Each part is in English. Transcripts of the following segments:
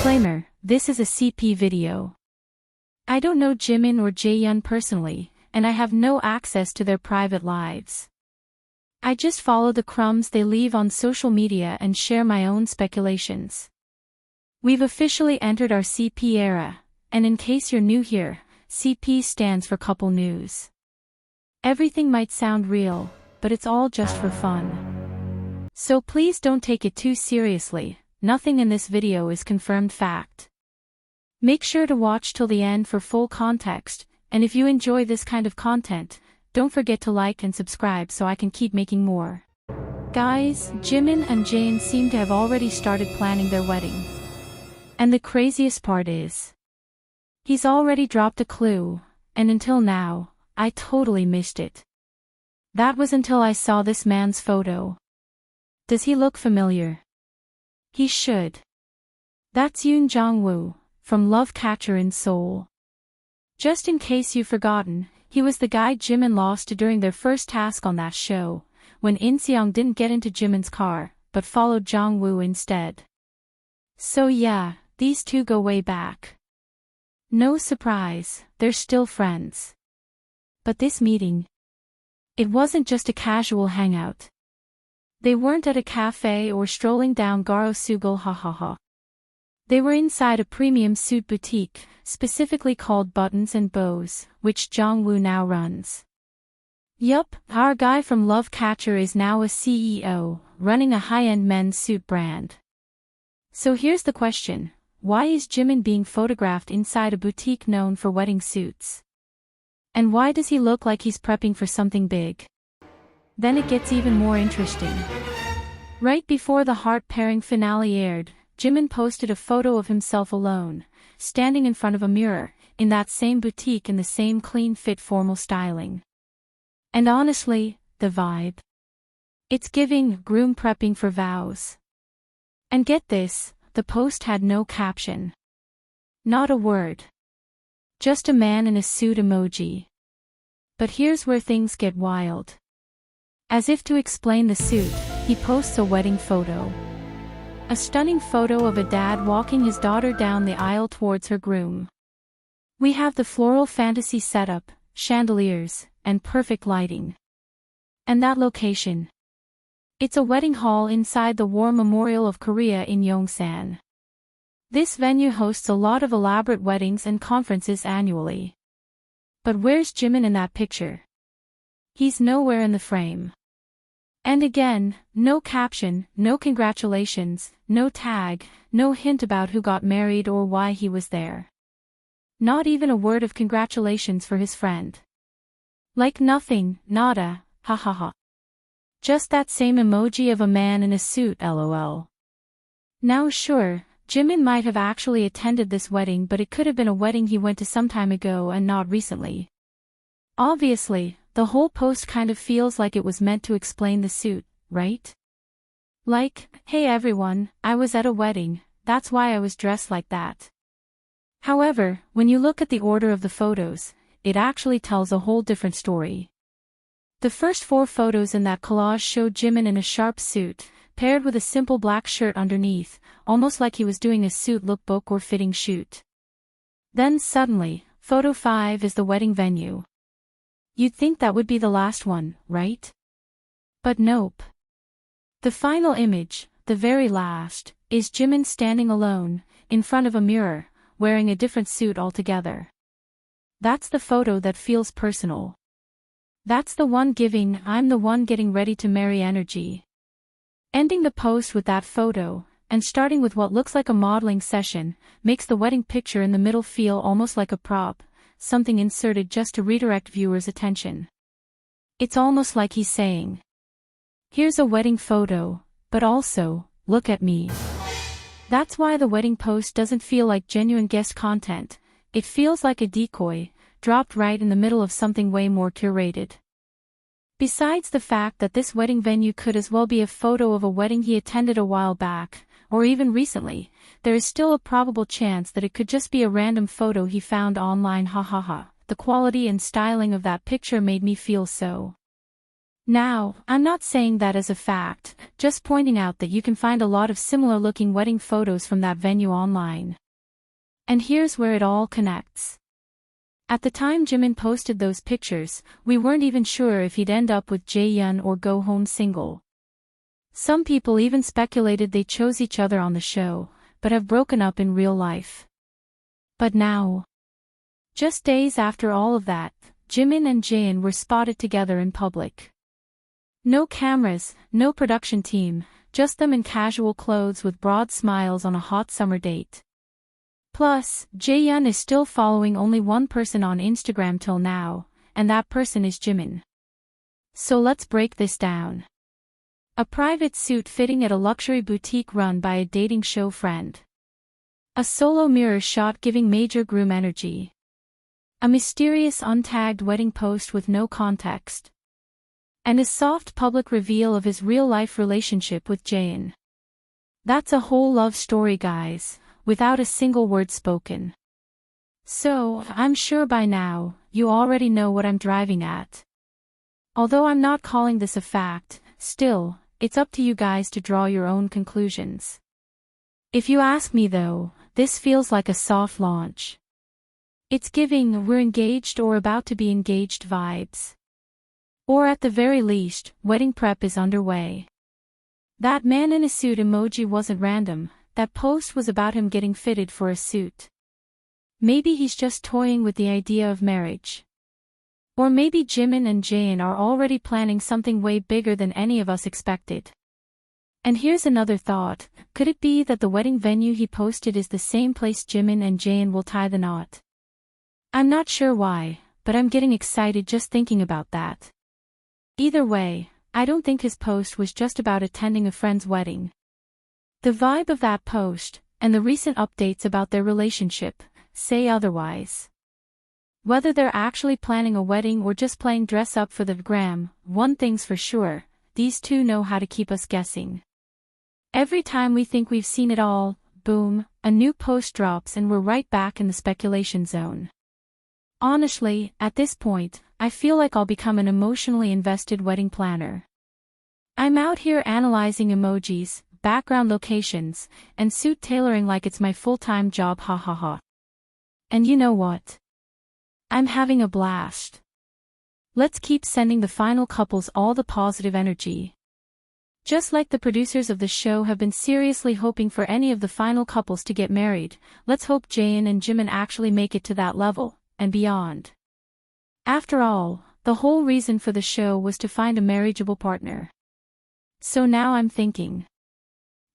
Disclaimer, this is a CP video. I don't know Jimin or Jeyeon personally, and I have no access to their private lives. I just follow the crumbs they leave on social media and share my own speculations. We've officially entered our CP era, and in case you're new here, CP stands for couple news. Everything might sound real, but it's all just for fun. So please don't take it too seriously. Nothing in this video is confirmed fact. Make sure to watch till the end for full context, and if you enjoy this kind of content, don't forget to like and subscribe so I can keep making more. Guys, Jimin and Jeyeon seem to have already started planning their wedding. And the craziest part is, he's already dropped a clue, and until now, I totally missed it. That was until I saw this man's photo. Does he look familiar? He should. That's Yoon Jong-woo, from Love Catcher in Seoul. Just in case you've forgotten, he was the guy Jimin lost to during their first task on that show, when In-seong didn't get into Jimin's car, but followed Jong-woo instead. So yeah, these two go way back. No surprise, they're still friends. But this meeting, it wasn't just a casual hangout. They weren't at a cafe or strolling down Garo Sugal hahaha. They were inside a premium suit boutique, specifically called Buttons and Bows, which Jong-woo now runs. Yup, our guy from Love Catcher is now a CEO, running a high-end men's suit brand. So here's the question, why is Jimin being photographed inside a boutique known for wedding suits? And why does he look like he's prepping for something big? Then it gets even more interesting. Right before the heart-pairing finale aired, Jimin posted a photo of himself alone, standing in front of a mirror, in that same boutique in the same clean-fit formal styling. And honestly, the vibe. It's giving groom prepping for vows. And get this, the post had no caption. Not a word. Just a man in a suit emoji. But here's where things get wild. As if to explain the suit, he posts a wedding photo. A stunning photo of a dad walking his daughter down the aisle towards her groom. We have the floral fantasy setup, chandeliers, and perfect lighting. And that location. It's a wedding hall inside the War Memorial of Korea in Yongsan. This venue hosts a lot of elaborate weddings and conferences annually. But where's Jimin in that picture? He's nowhere in the frame. And again, no caption, no congratulations, no tag, no hint about who got married or why he was there. Not even a word of congratulations for his friend. Like nothing, nada, hahaha. Just that same emoji of a man in a suit lol. Now sure, Jimin might have actually attended this wedding, but it could have been a wedding he went to some time ago and not recently. Obviously, the whole post kind of feels like it was meant to explain the suit, right? Like, hey everyone, I was at a wedding, that's why I was dressed like that. However, when you look at the order of the photos, it actually tells a whole different story. The first 4 photos in that collage showed Jimin in a sharp suit, paired with a simple black shirt underneath, almost like he was doing a suit lookbook or fitting shoot. Then suddenly, photo 5 is the wedding venue. You'd think that would be the last one, right? But nope. The final image, the very last, is Jimin standing alone, in front of a mirror, wearing a different suit altogether. That's the photo that feels personal. That's the one giving I'm the one getting ready to marry energy. Ending the post with that photo, and starting with what looks like a modeling session, makes the wedding picture in the middle feel almost like a prop, something inserted just to redirect viewers' attention. It's almost like he's saying, here's a wedding photo, but also, look at me. That's why the wedding post doesn't feel like genuine guest content, it feels like a decoy, dropped right in the middle of something way more curated. Besides the fact that this wedding venue could as well be a photo of a wedding he attended a while back, or even recently, there is still a probable chance that it could just be a random photo he found online hahaha. The quality and styling of that picture made me feel so Now, I'm not saying that as a fact, just pointing out that you can find a lot of similar-looking wedding photos from that venue online. And here's where it all connects. At the time Jimin posted those pictures, we weren't even sure if he'd end up with Jeyeon or go home single. Some people even speculated they chose each other on the show, but have broken up in real life. But now, just days after all of that, Jimin and Jeyeon were spotted together in public. No cameras, no production team, just them in casual clothes with broad smiles on a hot summer date. Plus, Jeyeon is still following only one person on Instagram till now, and that person is Jimin. So let's break this down. A private suit fitting at a luxury boutique run by a dating show friend. A solo mirror shot giving major groom energy. A mysterious untagged wedding post with no context. And a soft public reveal of his real-life relationship with Jeyeon. That's a whole love story, guys, without a single word spoken. So, I'm sure by now, you already know what I'm driving at. Although I'm not calling this a fact, still, it's up to you guys to draw your own conclusions. If you ask me though, this feels like a soft launch. It's giving we're engaged or about to be engaged vibes. Or at the very least, wedding prep is underway. That man in a suit emoji wasn't random, that post was about him getting fitted for a suit. Maybe he's just toying with the idea of marriage. Or maybe Jimin and Jeyeon are already planning something way bigger than any of us expected. And here's another thought, could it be that the wedding venue he posted is the same place Jimin and Jeyeon will tie the knot? I'm not sure why, but I'm getting excited just thinking about that. Either way, I don't think his post was just about attending a friend's wedding. The vibe of that post, and the recent updates about their relationship, say otherwise. Whether they're actually planning a wedding or just playing dress up for the gram, one thing's for sure, these two know how to keep us guessing. Every time we think we've seen it all, boom, a new post drops and we're right back in the speculation zone. Honestly, at this point, I feel like I'll become an emotionally invested wedding planner. I'm out here analyzing emojis, background locations, and suit tailoring like it's my full-time job, ha ha ha. And you know what? I'm having a blast. Let's keep sending the final couples all the positive energy. Just like the producers of the show have been seriously hoping for any of the final couples to get married, let's hope Jeyeon and Jimin actually make it to that level, and beyond. After all, the whole reason for the show was to find a marriageable partner. So now I'm thinking.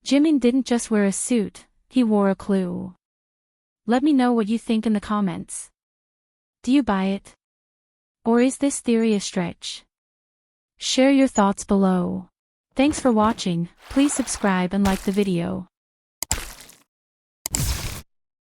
Jimin didn't just wear a suit, he wore a clue. Let me know what you think in the comments. Do you buy it? Or is this theory a stretch? Share your thoughts below. Thanks for watching, please subscribe and like the video.